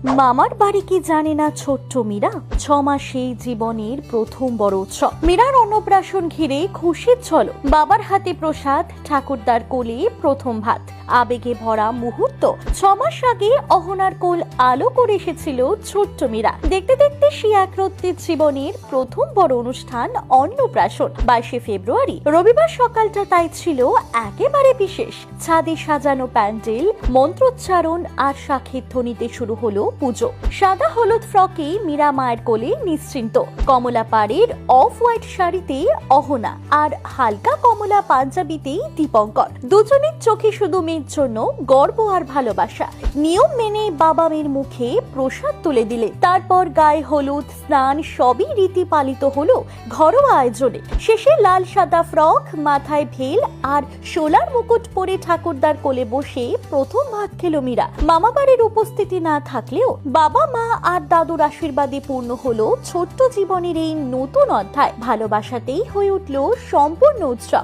মামার বাড়ি কি জানে না ছোট্ট মীরা। 6 মাসে জীবনের প্রথম বড় উৎসব। মীরার অন্নপ্রাশন ঘিরে খুশির ঝলক। বাবার হাতে প্রসাদ, ঠাকুরদার কোলে প্রথম ভাত, আবেগে ভরা মুহূর্ত। 6 মাস আগে অহনার কোল আলো করে এসেছিল ছোট্ট মীরা। দেখতে দেখতে সে একরত্বের জীবনের প্রথম বড় অনুষ্ঠান অন্নপ্রাশন। 22 ফেব্রুয়ারি রবিবার সকালটা তাই ছিল একেবারে বিশেষ। ছাদে সাজানো প্যান্ডেল, মন্ত্রোচ্চারণ আর শাঁখের ধ্বনিতে শুরু হলো পুজো। সাদা হলুদ ফ্রকে মীরা মায়ের কোলে নিশ্চিন্ত, কমলা পাড়ের অফ হোয়াইট শাড়িতে অহনা আর হালকা কমলা পাঞ্জাবিতেই দীপঙ্কর। দুজনের চোখে শুধু মেয়ের জন্য গর্ব আর ভালোবাসা। নিয়ম মেনে বাবা মেয়ের মুখে প্রসাদ তুলে দিলে, তারপর গায়ে হলুদ, স্নান সবই রীতি পালিত হলো ঘরোয়া আয়োজনে। শেষে লাল সাদা ফ্রক, মাথায় ভেল আর সোলার মুকুট পরে ঠাকুরদার কোলে বসে প্রথম ভাত খেলো মীরা। মামা বাড়ির উপস্থিতি না থাকলেও বাবা মা আর দাদুর আশীর্বাদে পূর্ণ হলো ছোট্ট জীবনের এই নতুন অধ্যায়। ভালোবাসাতেই হয়ে উঠলো সম্পূর্ণ উৎসব।